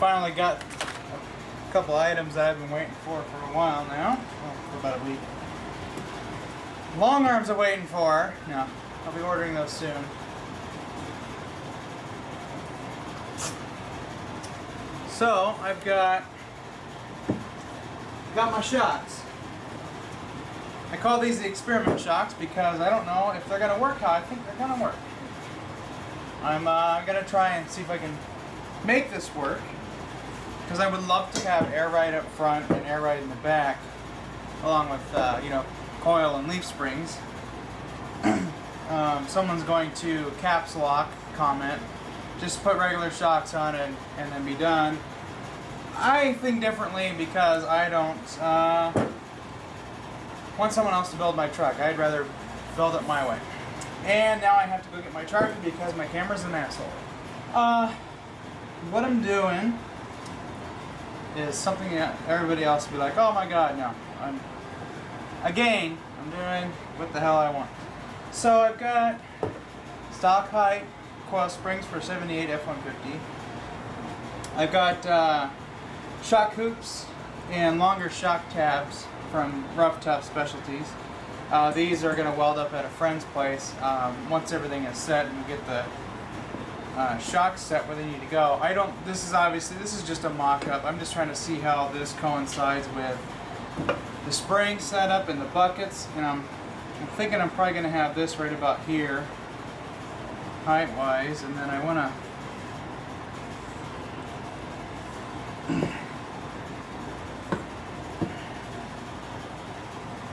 finally got a couple items that I've been waiting for a while now. Well, for about a week. Long arms I'm waiting for. No, I'll be ordering those soon. So I've got my shocks. I call these the experiment shocks because I don't know if they're gonna work how I think they're gonna work. I'm gonna try and see if I can make this work, because I would love to have air ride up front and air ride in the back, along with coil and leaf springs. Someone's going to caps lock comment, just put regular shocks on it and then be done. I think differently because I don't want someone else to build my truck. I'd rather build it my way. And now I have to go get my charger because my camera's an asshole. What I'm doing is something that everybody else will be like, oh my god, no. I'm doing what the hell I want. So I've got stock height coil springs for 78 F-150. I've got shock hoops and longer shock tabs from Rough Tough Specialties. These are going to weld up at a friend's place once everything is set and we get the shocks set where they need to go. This is just a mock-up. I'm just trying to see how this coincides with the spring setup and the buckets, and I'm thinking I'm probably going to have this right about here height-wise, and then I want to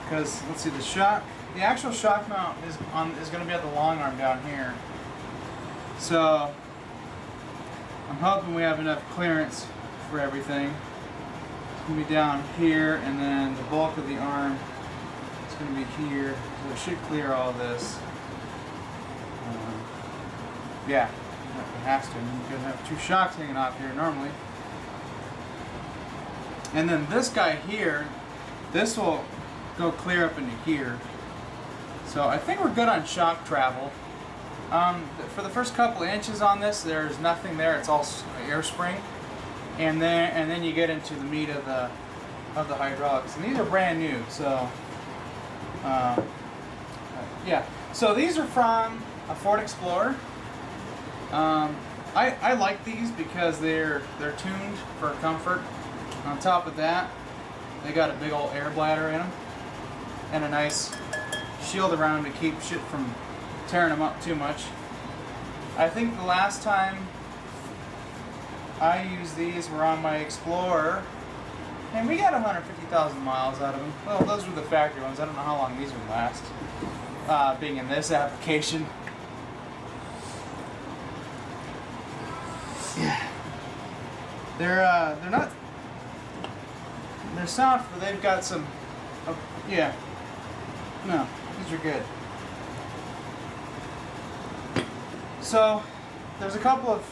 because let's see, the actual shock mount is going to be at the long arm down here. So I'm hoping we have enough clearance for everything. It's going to be down here, and then the bulk of the arm is going to be here, so it should clear all this. Yeah, it has to. You could have two shocks hanging off here normally. And then this guy here, this will go clear up into here. So I think we're good on shock travel. For the first couple of inches on this, there's nothing there. It's all air spring, and then you get into the meat of the hydraulics. And these are brand new. So yeah. So these are from a Ford Explorer. I like these because they're tuned for comfort. On top of that, they got a big old air bladder in them and a nice shield around them to keep shit from tearing them up too much. I think the last time I used these were on my Explorer, and we got 150,000 miles out of them. Well, those were the factory ones. I don't know how long these would last, being in this application. Yeah, they're not. They're soft, but they've got some. Yeah. No, these are good. So, there's a couple of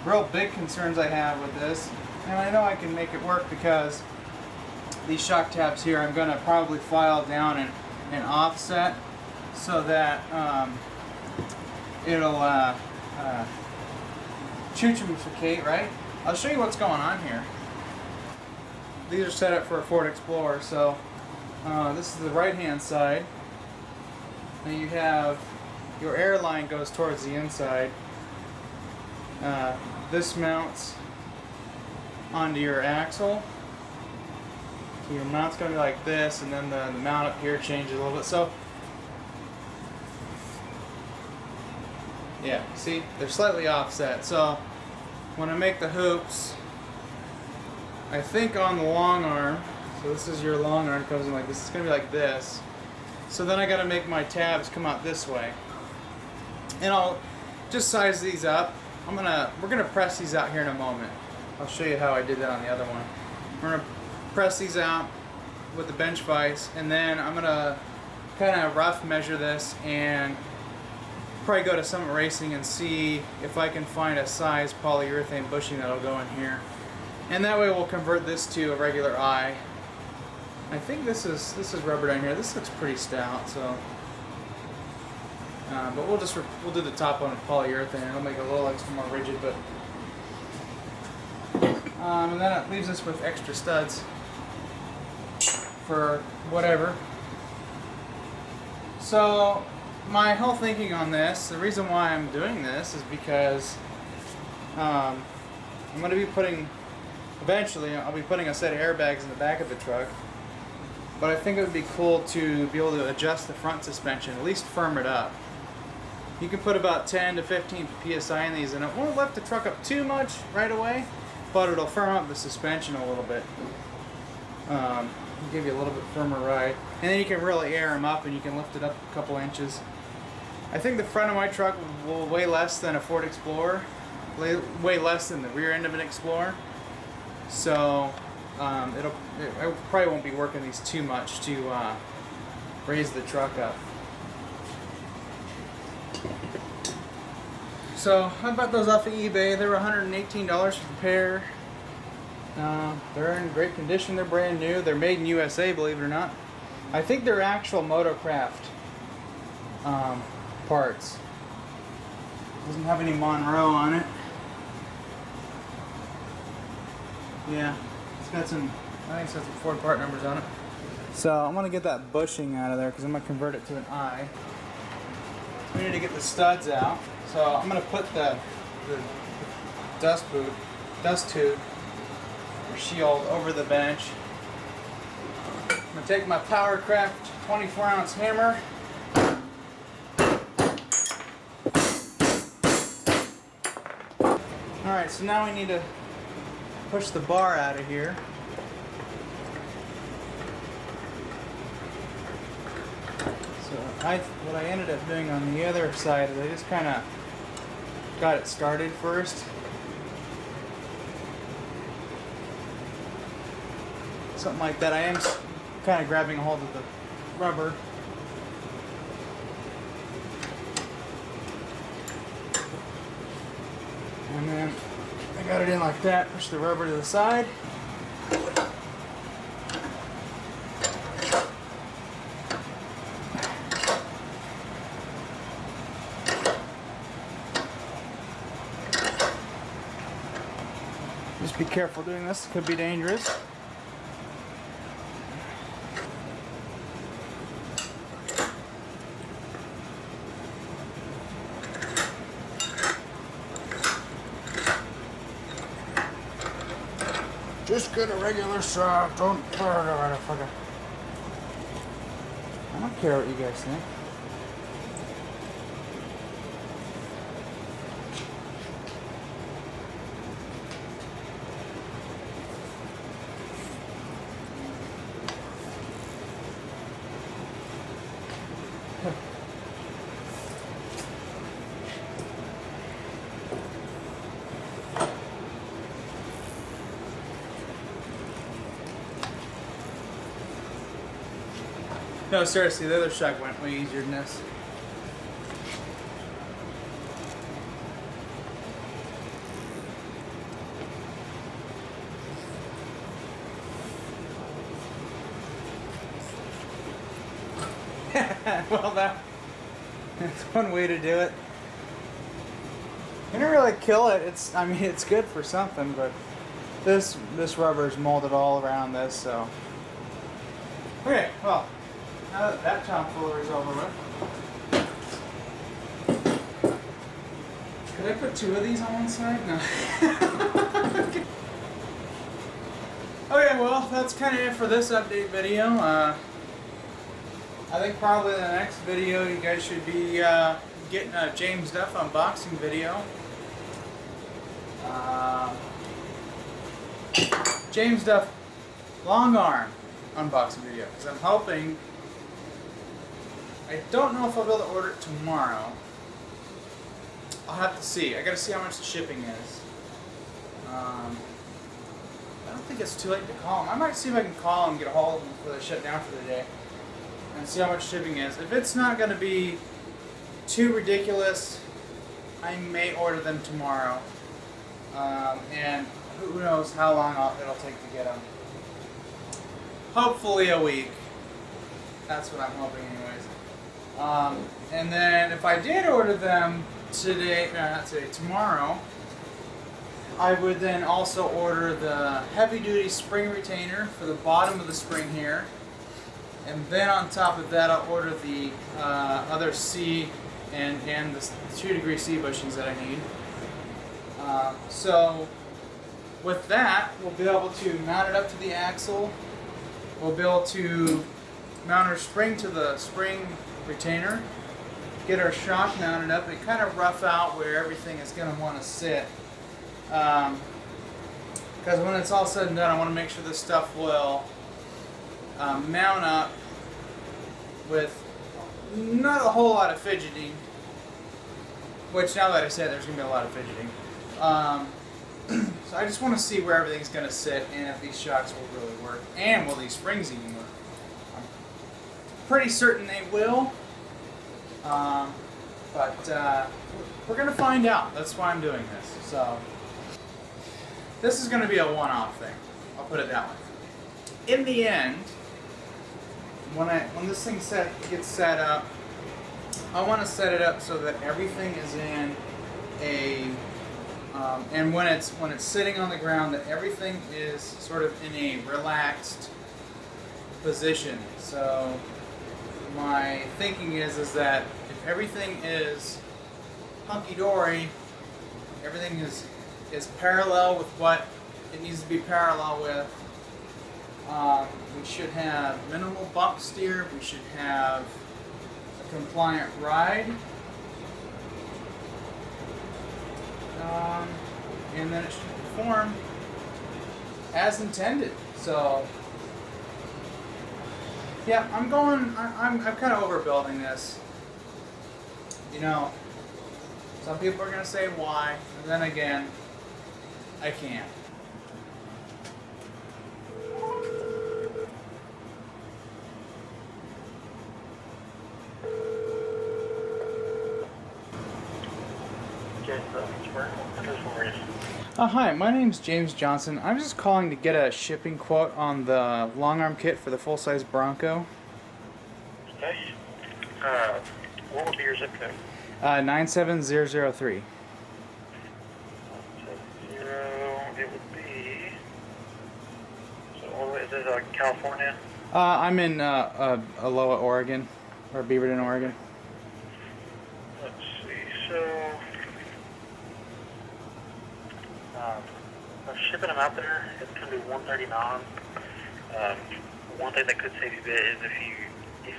real big concerns I have with this, and I know I can make it work because these shock tabs here I'm going to probably file down and offset so that it'll choo-choo-ficate, right? I'll show you what's going on here. These are set up for a Ford Explorer, so this is the right-hand side. And you have your air line goes towards the inside. This mounts onto your axle. So your mount's going to be like this, and then the mount up here changes a little bit. So, yeah, see, they're slightly offset. So, when I make the hoops, I think on the long arm, so this is your long arm, comes in like this, it's going to be like this. So then I got to make my tabs come out this way. And I'll just size these up. We're gonna press these out here in a moment. I'll show you how I did that on the other one. We're gonna press these out with the bench vise, and then I'm gonna kind of rough measure this and probably go to Summit Racing and see if I can find a size polyurethane bushing that'll go in here. And that way we'll convert this to a regular eye. I think this is rubber down here. This looks pretty stout, so. But we'll do the top one with polyurethane. It'll make it a little extra more rigid, but And then it leaves us with extra studs for whatever. So my whole thinking on this, the reason why I'm doing this is because I'm going to be putting, eventually I'll be putting a set of airbags in the back of the truck. But I think it would be cool to be able to adjust the front suspension, at least firm it up. You can put about 10 to 15 psi in these, and it won't lift the truck up too much right away, but it'll firm up the suspension a little bit. Give you a little bit firmer ride. And then you can really air them up and you can lift it up a couple inches. I think the front of my truck will weigh less than a Ford Explorer, way less than the rear end of an Explorer. So it probably won't be working these too much to raise the truck up. So I bought those off of eBay. They were $118 for the pair. They're in great condition. They're brand new. They're made in USA, believe it or not. I think they're actual Motocraft parts. Doesn't have any Monroe on it. Yeah, it's got some, I think it's got some Ford part numbers on it. So I'm going to get that bushing out of there because I'm going to convert it to an eye. We need to get the studs out. So I'm going to put the dust tube or shield over the bench. I'm going to take my Powercraft 24-ounce hammer. Alright, so now we need to push the bar out of here. So what I ended up doing on the other side is I just kind of got it started first. Something like that. I am kind of grabbing a hold of the rubber. And then I got it in like that, push the rubber to the side. Just be careful doing this, it could be dangerous. Just get a regular shot, don't motherfucker. I don't care what you guys think. No, seriously, the other shot went way easier than this. Well, that's one way to do it. You don't really kill it. I mean, it's good for something, but this rubber is molded all around this, so. Okay, well. Now that tomfoolery is over with. Could I put two of these on one side? No. Okay, well, that's kind of it for this update video. I think probably the next video you guys should be getting a James Duff unboxing video. James Duff long arm unboxing video, because I'm hoping. I don't know if I'll be able to order it tomorrow. I'll have to see. I gotta see how much the shipping is. I don't think it's too late to call them. I might see if I can call and get a hold of them before they shut down for the day and see how much shipping is. If it's not gonna be too ridiculous, I may order them tomorrow. And who knows how long it'll take to get them. Hopefully a week. That's what I'm hoping anyways. And then if I did order them tomorrow, I would then also order the heavy-duty spring retainer for the bottom of the spring here. And then on top of that, I'll order the other C and the 2-degree C bushings that I need. So with that, we'll be able to mount it up to the axle. We'll be able to mount our spring to the spring retainer, get our shock mounted up, and kind of rough out where everything is going to want to sit. Because when it's all said and done, I want to make sure this stuff will mount up with not a whole lot of fidgeting, which now that I said there's going to be a lot of fidgeting. So I just want to see where everything's going to sit and if these shocks will really work, and will these springs even work. I'm pretty certain they will, but we're going to find out. That's why I'm doing this. So this is going to be a one-off thing. I'll put it that way. In the end, when this thing gets set up, I want to set it up so that everything is in a and when it's sitting on the ground, that everything is sort of in a relaxed position. So my thinking is that if everything is hunky-dory, everything is parallel with what it needs to be parallel with, we should have minimal bump steer, we should have a compliant ride, and then it should perform as intended. So yeah, I'm kind of overbuilding this. You know, some people are going to say why, and then again, I can't. Hi, my name's James Johnson. I'm just calling to get a shipping quote on the long arm kit for the full-size Bronco. Okay. What would be your zip code? 97003. 70, it would be... So, is this California? I'm in Aloha, Oregon, or Beaverton, Oregon. Let's see, so... shipping them out there, it's going to be $139. One thing that could save you a bit is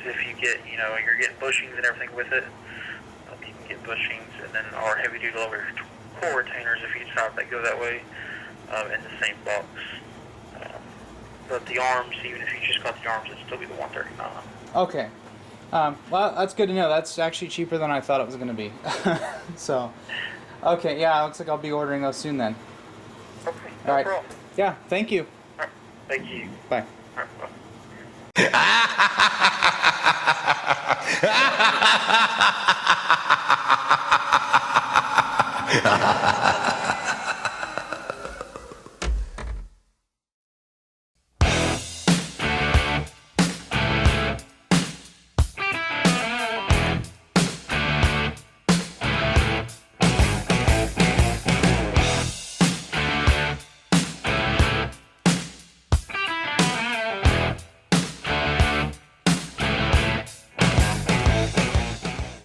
if you get, you're getting bushings and everything with it. You can get bushings, and then our heavy duty lower core retainers, if you decide to go that way, in the same box. But the arms, even if you just got the arms, it'd still be the $139. Okay. Well, that's good to know. That's actually cheaper than I thought it was going to be. So, okay, yeah, looks like I'll be ordering those soon then. Okay, All right. problem. Yeah, thank you. All right, thank you. Bye. All right, bye.